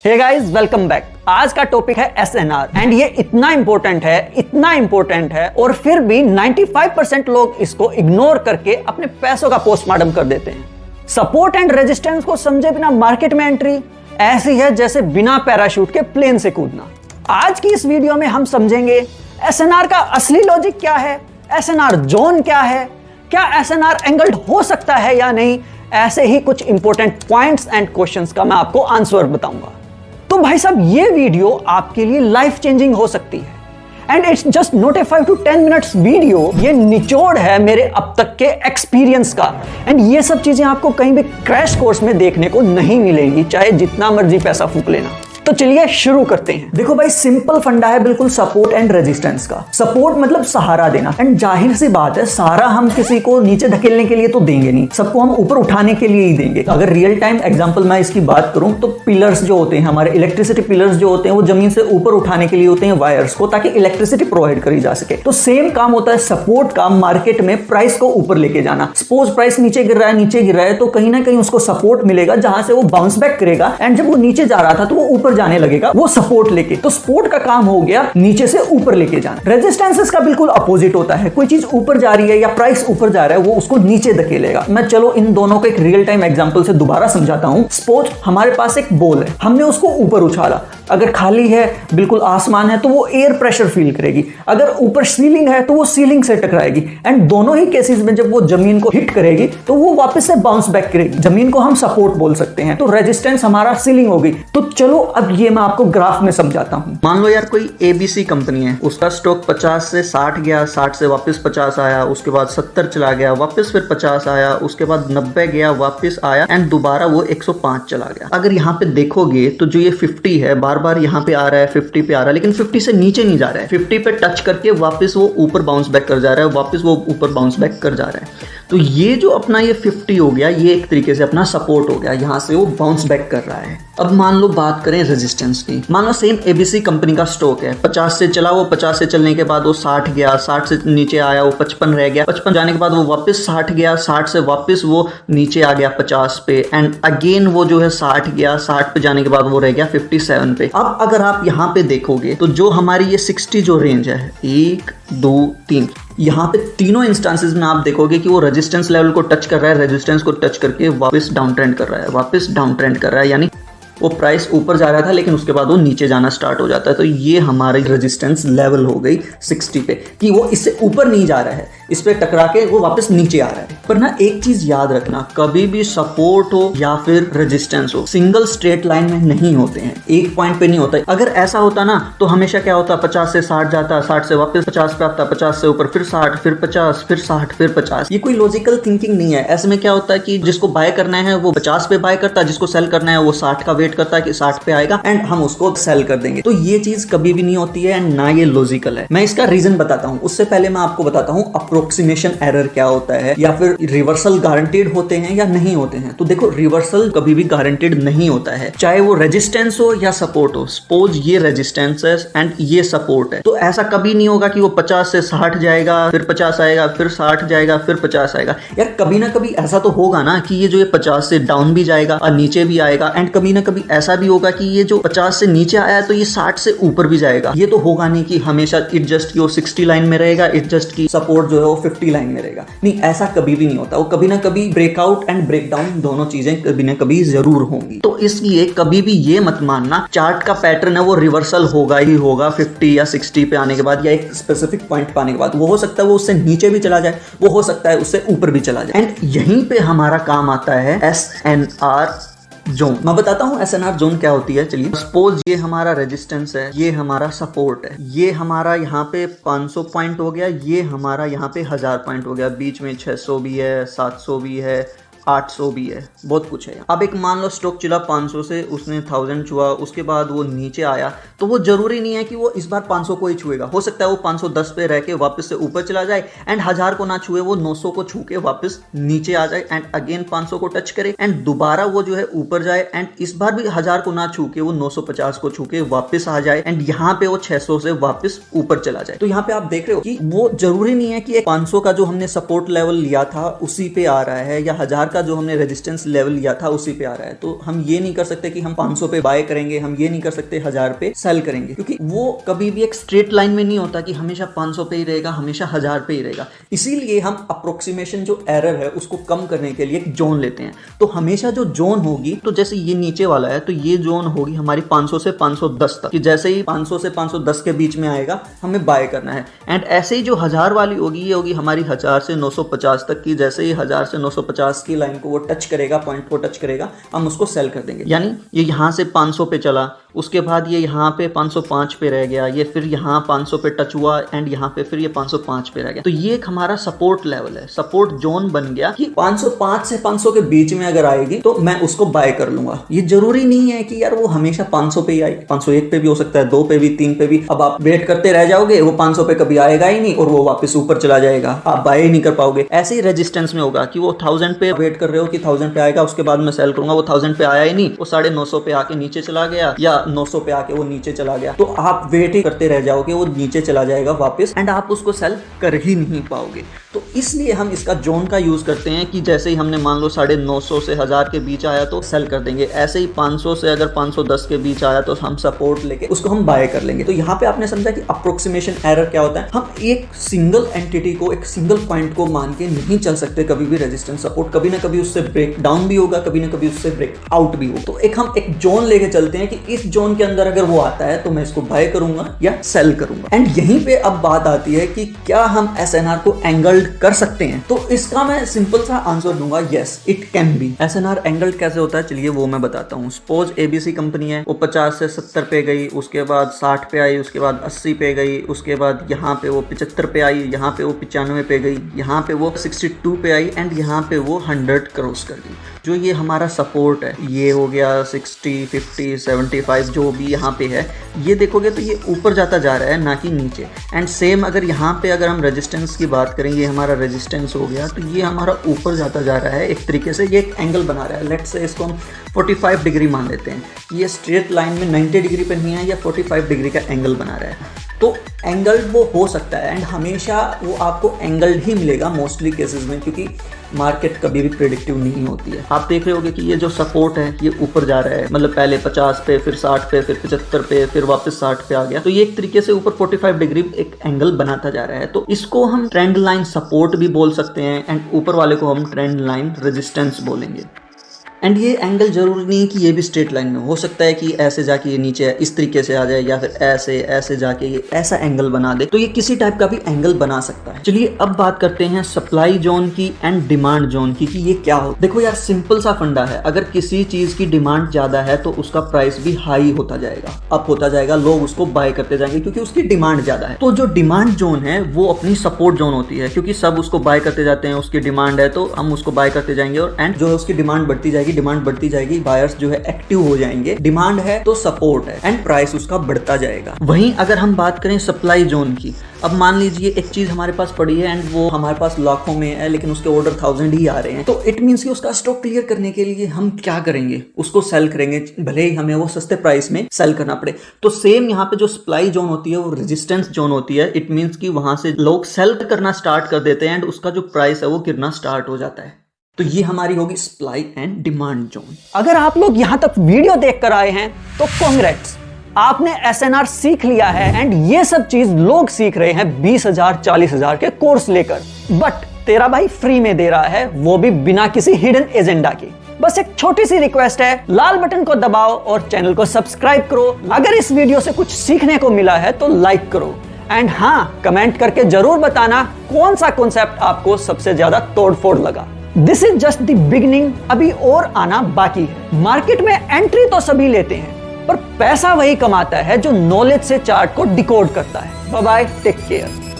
Hey guys, welcome back. आज का topic है एसएनआर एंड ये इतना इंपॉर्टेंट है और फिर भी 95% लोग इसको इग्नोर करके अपने पैसों का पोस्टमार्टम कर देते हैं। सपोर्ट एंड रेजिस्टेंस को समझे बिना मार्केट में एंट्री ऐसी है जैसे बिना पैराशूट के प्लेन से कूदना। आज की इस वीडियो में हम समझेंगे एसएनआर का असली लॉजिक क्या है, एसएनआर जोन क्या है, क्या एसएनआर एंगल्ड हो सकता है या नहीं। ऐसे ही कुछ इंपॉर्टेंट पॉइंट्स एंड क्वेश्चंस का मैं आपको आंसर बताऊंगा। तो भाई साहब, ये वीडियो आपके लिए लाइफ चेंजिंग हो सकती है and it's just not a 5 to 10 minutes video. ये निचोड़ है मेरे अब तक के एक्सपीरियंस का एंड ये सब चीजें आपको कहीं भी क्रैश कोर्स में देखने को नहीं मिलेंगी, चाहे जितना मर्जी पैसा फूंक लेना। तो चलिए शुरू करते हैं। देखो भाई, सिंपल फंडा है बिल्कुल सपोर्ट एंड रेजिस्टेंस का। सपोर्ट मतलब सहारा देना एंड जाहिर सी बात है, सहारा हम किसी को नीचे धकेलने के लिए तो देंगे नहीं, सबको हम ऊपर उठाने के लिए ही देंगे। अगर रियल टाइम एग्जांपल मैं इसकी बात करूं तो पिलर्स जो होते हैं, हमारे इलेक्ट्रिसिटी पिलर्स जो होते हैं, वो जमीन से ऊपर उठाने के लिए होते हैं वायर्स को, ताकि इलेक्ट्रिसिटी प्रोवाइड करी जा सके। तो सेम काम होता है सपोर्ट का, मार्केट में प्राइस को ऊपर लेके जाना। सपोज प्राइस नीचे गिर रहा है तो कहीं ना कहीं उसको सपोर्ट मिलेगा जहां से वो बाउंस बैक करेगा एंड जब वो नीचे जा रहा था तो वो ऊपर जाने लगेगा वो सपोर्ट लेके। तो सपोर्ट का काम हो गया नीचे से ऊपर लेके जाना। रेजिस्टेंस का बिल्कुल अपोजिट होता है। कोई चीज ऊपर जा रही है या प्राइस ऊपर जा रहा है, वो उसको नीचे धकेलेगा। मैं चलो इन दोनों को एक रियल टाइम एग्जांपल से दोबारा समझाता हूं। सपोज हमारे पास एक बॉल है, हमने उसको ऊपर उछाला। अगर खाली है, बिल्कुल आसमान है, तो वो एयर प्रेशर फील करेगी। अगर ऊपर सीलिंग है तो वो सीलिंग से टकराएगी एंड दोनों ही केसेस में जब वो जमीन को हिट करेगी तो वो वापस से बाउंस बैक करेगी। जमीन को हम सपोर्ट बोल सकते हैं। तो रेजिस्टेंस हमारा सीलिंग हो गई। तो चलो अब ये मैं आपको ग्राफ में समझाता हूं। मान लो यार कोई एबीसी कंपनी है, उसका स्टॉक 50 से 60 गया, 60 से वापस 50 आया, उसके बाद 70 चला गया, वापस फिर 50 आया, उसके बाद 90 गया, वापस आया एंड दोबारा वो 105 चला गया। अगर यहाँ पे देखोगे तो जो ये 50 है बार बार यहाँ पे आ रहा है, 50 पे आ रहा है, लेकिन 50 से नीचे नहीं जा रहा है। 50 पे टच करके वापस वो ऊपर बाउंस बैक कर जा रहा है, वापस वो ऊपर बाउंस बैक कर जा रहा है। तो ये जो अपना ये 50 हो गया, ये एक तरीके से अपना सपोर्ट हो गया, यहाँ से वो बाउंस बैक कर रहा है। अब मान लो बात करें रेजिस्टेंस की। मान लो सेम एबीसी कंपनी का स्टॉक है, 50 से चला, वो 50 से चलने के बाद वो 60 गया, 60 से नीचे आया, वो 55 रह गया, 55 जाने के बाद वो वापस 60 गया, 60 से वापस वो नीचे आ गया 50 पे एंड अगेन वो जो है 60 गया, 60 पे जाने के बाद वो रह गया 57 पे। अब अगर आप यहाँ पे देखोगे तो जो हमारी ये 60 जो रेंज है, 1 2 3, यहाँ पे तीनों इंस्टांसेस में आप देखोगे कि वो रेजिस्टेंस लेवल को टच कर रहा है, रेजिस्टेंस को टच करके वापस डाउन ट्रेंड कर रहा है, वापस डाउन ट्रेंड कर रहा है। यानी वो प्राइस ऊपर जा रहा था लेकिन उसके बाद वो नीचे जाना स्टार्ट हो जाता है। तो ये हमारी रेजिस्टेंस लेवल हो गई 60 पे कि वो इससे ऊपर नहीं जा रहा है, इस पे टकरा के वो वापस नीचे आ रहा है। पर ना एक चीज याद रखना, कभी भी सपोर्ट हो या फिर रेजिस्टेंस हो, सिंगल स्ट्रेट लाइन में नहीं होते हैं, एक पॉइंट पे नहीं होता है। अगर ऐसा होता ना तो हमेशा क्या होता, 50 से 60 जाता, 60 से वापस 50 पे आता, 50 से ऊपर फिर 60, फिर 50, फिर 60, फिर 50। ये कोई लॉजिकल थिंकिंग नहीं है। ऐसे में क्या होता है कि जिसको बाय करना है वो 50 पे बाय करता है, जिसको सेल करना है वो 60 का वेट करता है कि 60 पे आएगा एंड हम उसको सेल कर देंगे। तो ये चीज कभी भी नहीं होती है एंड ना ये लॉजिकल है। मैं इसका रीजन बताता हूँ। उससे पहले मैं आपको बताता हूँ अप्रोक्सीमेशन एरर क्या होता है, या फिर रिवर्सल गारंटीड होते हैं या नहीं होते हैं। तो देखो, रिवर्सल कभी भी गारंटीड नहीं होता है, चाहे वो रेजिस्टेंस हो या सपोर्ट हो। सपोज ये रेजिस्टेंस है एंड ये सपोर्ट है, तो ऐसा कभी नहीं होगा कि वो 50 से 60 जाएगा, फिर 50 आएगा, फिर 60 जाएगा, फिर 50 आएगा। यार कभी ना कभी ऐसा तो होगा ना कि ये जो ये 50 से डाउन भी जाएगा और नीचे भी आएगा एंड कभी ना कभी ऐसा भी होगा कि ये जो 50 से नीचे आया है तो ये 60 से ऊपर भी जाएगा। ये तो होगा नहीं कि हमेशा इट जस्ट की वो 60 लाइन में रहेगा, इट जस्ट की सपोर्ट जो है वो 50 लाइन में रहेगा। नहीं, ऐसा कभी भी नहीं होता। वो कभी ना कभी ब्रेकआउट एंड ब्रेकडाउन दोनों चीजें कभी ना कभी जरूर होंगी। तो इसलिए कभी भी ये मत मानना चार्ट का पैटर्न है वो रिवर्सल होगा ही होगा 50 या 60 पे आने के बाद या एक स्पेसिफिक पॉइंट पे आने के बाद। वो हो सकता है वो उससे नीचे भी चला जाए, वो हो सकता है उससे ऊपर भी चला जाए एंड यहीं पे हमारा काम आता है एसएनआर जोन। मैं बताता हूँ एसएनआर जोन क्या होती है। चलिए, सपोज ये हमारा रेजिस्टेंस है, ये हमारा सपोर्ट है, ये हमारा यहाँ पे 500 पॉइंट हो गया, ये हमारा यहाँ पे 1000 पॉइंट हो गया, बीच में 600 भी है, 700 भी है, 800 भी है, बहुत कुछ है। अब एक मान लो स्टॉक चला 500 से, उसने 1000 छुआ, उसके बाद वो नीचे आया, तो वो जरूरी नहीं है कि वो इस बार 500 को ही छुएगा। हो सकता है वो 510 पे रह के वापस से ऊपर चला जाए एंड 1000 को ना छुए, वो 900 को छू के वापस नीचे आ जाए एंड अगेन 500 को टच करे एंड दोबारा वो जो है ऊपर जाए एंड इस बार भी 1000 को ना छू के वो 950 को छू के वापस आ जाए एंड यहाँ पे वो 600 से वापस ऊपर चला जाए। तो यहाँ पे आप देख रहे हो कि वो जरूरी नहीं है कि 500 का जो हमने सपोर्ट लेवल लिया था उसी पे आ रहा है या 1000 का जो हमने रेजिस्टेंस लेवल लिया था उसी पे आ रहा है। तो हम ये नहीं कर सकते कि हम 500 पे बाय करेंगे, हम ये नहीं कर सकते 1000 पे सेल करेंगे, क्योंकि वो कभी भी एक स्ट्रेट लाइन में नहीं होता कि हमेशा 500 पे ही रहेगा, हमेशा 1000 पे ही रहेगा। इसीलिए हम अप्रोक्सीमेशन जो एरर है उसको कम करने के लिए एक जोन लेते हैं। तो हमेशा जो जोन होगी, तो जैसे ये नीचे वाला है तो ये जोन होगी हमारी 500 से 510 तक, कि जैसे ही 500 से 510 के बीच में आएगा हमें बाय करना है। एंड ऐसे ही जो 1000 वाली होगी ये होगी हमारी 1000 से 950 तक की। जैसे ही 1000 से 950 की लाइन को वो टच करेगा, पॉइंट को टच करेगा, हम उसको सेल कर देंगे। यानी ये यहाँ से 500 पे चला, उसके बाद ये यहाँ पे 505 पे रह गया, ये फिर यहाँ 500 पे टच हुआ एंड यहाँ पे फिर ये 505 पे रह गया। तो ये एक हमारा सपोर्ट लेवल है, सपोर्ट जोन बन गया कि 505 से 500 के बीच में अगर आएगी तो मैं उसको बाय कर लूंगा। ये जरूरी नहीं है कि यार वो हमेशा 500 पे ही आए, 501 पे भी हो सकता है, 2 पे भी, 3 पे भी। अब आप वेट करते रह जाओगे, वो 500 पे कभी आएगा ही नहीं और वो वापस ऊपर चला जाएगा, आप बाय ही नहीं कर पाओगे। ऐसे ही रेजिस्टेंस में होगा कि वो 1000 पे वेट कर रहे हो कि 1000 पे आएगा उसके बाद मैं सेल करूंगा, वो 1000 पे आया ही नहीं, वो 950 पे आके नीचे चला गया या 900 पे आके वो नीचे चला गया, तो आप वेट ही करते रह जाओगे, वो नीचे चला जाएगा वापस एंड आप उसको सेल कर ही नहीं पाओगे। तो इसलिए हम इसका जोन का यूज करते हैं कि जैसे ही हमने मान लो 950 से 1000 के बीच आया तो सेल कर देंगे। ऐसे ही 500 से अगर 510 के बीच आया तो हम सपोर्ट लेके उसको हम बाय कर लेंगे। तो यहाँ पे आपने समझा कि अप्रोक्सीमेशन एरर क्या होता है। हम एक सिंगल एंटिटी को, एक सिंगल पॉइंट को मान के नहीं चल सकते कभी भी। रेजिस्टेंस सपोर्ट कभी ना कभी उससे ब्रेक डाउन भी होगा, कभी ना कभी उससे ब्रेक आउट भी होगा। तो हम एक जोन लेके चलते हैं कि इस जोन के अंदर अगर वो आता है तो मैं इसको बाय करूंगा या सेल करूंगा। एंड यहीं पे अब बात आती है कि क्या हम एसएनआर को एंगल्ड कर सकते हैं। तो इसका मैं सिंपल सा आंसर दूंगा, yes it can be. SNR angled कैसे होता है, चलिए वो मैं बताता हूँ। सपोज एबीसी कंपनी है, वो 50 से 70 पे गई, उसके बाद 60 पे आई, उसके बाद 80 पे गई, उसके बाद यहाँ पे वो 75 पे आई, यहाँ पे वो 95 पे गई, यहाँ पे वो 62 पे आई एंड यहाँ पे वो 100 क्रॉस कर गई। जो ये हमारा सपोर्ट है ये हो गया 60, 50, 75 जो भी यहाँ पे है, ये देखोगे तो ये ऊपर जाता जा रहा है ना कि नीचे। एंड सेम अगर यहाँ पे अगर हम रेजिस्टेंस की बात करें, ये हमारा रेजिस्टेंस हो गया, तो ये हमारा ऊपर जाता जा रहा है एक तरीके से। ये एक एंगल बना रहा है, लेट्स से इसको हम 45 डिग्री मान लेते हैं। ये स्ट्रेट लाइन में 90 डिग्री पे नहीं है, या 45 डिग्री का एंगल बना रहा है। तो एंगल्ड वो हो सकता है एंड हमेशा वो आपको एंगल्ड ही मिलेगा मोस्टली केसेस में, क्योंकि मार्केट कभी भी प्रेडिक्टिव नहीं होती है। आप देख रहे होगे कि ये जो सपोर्ट है ये ऊपर जा रहा है, मतलब पहले 50 पे, फिर 60 पे, फिर 75 पे, फिर वापस 60 पे आ गया। तो ये एक तरीके से ऊपर 45 डिग्री एक एंगल बनाता जा रहा है। तो इसको हम ट्रेंड लाइन सपोर्ट भी बोल सकते हैं एंड ऊपर वाले को हम ट्रेंड लाइन रेजिस्टेंस बोलेंगे। एंड ये एंगल जरूरी नहीं कि ये भी स्ट्रेट लाइन में हो सकता है कि ऐसे जाके ये नीचे इस तरीके से आ जाए, या फिर ऐसे ऐसे जाके ये ऐसा एंगल बना दे। तो ये किसी टाइप का भी एंगल बना सकता है। चलिए अब बात करते हैं सप्लाई जोन की एंड डिमांड जोन की, कि ये क्या हो। देखो यार सिंपल सा फंडा है, अगर किसी चीज की डिमांड ज्यादा है तो उसका प्राइस भी हाई होता जाएगा, अप होता जाएगा, लोग उसको बाय करते जाएंगे क्योंकि उसकी डिमांड ज्यादा है। तो जो डिमांड जोन है वो अपनी सपोर्ट जोन होती है, क्योंकि सब उसको बाय करते जाते हैं, उसकी डिमांड है तो हम उसको बाय करते जाएंगे। और एंड जो है उसकी डिमांड बढ़ती जाएगी, डिमांड बढ़ती जाएगी, बायर्स जो है एक्टिव हो जाएंगे। डिमांड है तो सपोर्ट है एंड प्राइस उसका बढ़ता जाएगा। वहीं अगर हम बात करें सप्लाई जोन की, अब मान लीजिए एक चीज हमारे पास पड़ी है एंड वो हमारे पास लाखों में है, लेकिन उसके ऑर्डर 1000 ही आ रहे हैं। तो इट मींस कि उसका स्टॉक क्लियर करने के लिए हम क्या करेंगे, उसको सेल करेंगे, भले ही हमें वो सस्ते प्राइस में सेल करना पड़े। तो सेम यहाँ पे जो सप्लाई जोन होती है वो रेजिस्टेंस जोन होती है। इट मींस कि वहां से लोग सेल करना स्टार्ट कर देते हैं एंड उसका जो प्राइस है वो गिरना स्टार्ट हो जाता है। तो ये हमारी होगी सप्लाई एंड डिमांड जोन। अगर आप लोग यहां तक वीडियो देखकर आए हैं तो कांग्रेट्स, आपने एसएनआर सीख लिया है एंड ये सब चीज लोग सीख रहे हैं 20,000 40,000 के कोर्स लेकर। बट तेरा भाई फ्री में दे रहा है, वो भी बिना किसी हिडन एजेंडा के। बस एक छोटी सी रिक्वेस्ट है, लाल बटन को दबाओ और चैनल को सब्सक्राइब करो। अगर इस वीडियो से कुछ सीखने को मिला है तो लाइक करो एंड हाँ, कमेंट करके जरूर बताना कौन सा कॉन्सेप्ट आपको सबसे ज्यादा तोड़फोड़ लगा। This is just the beginning, अभी और आना बाकी है। मार्केट में एंट्री तो सभी लेते हैं, पर पैसा वही कमाता है जो नॉलेज से चार्ट को डिकोड करता है। Bye bye, take care.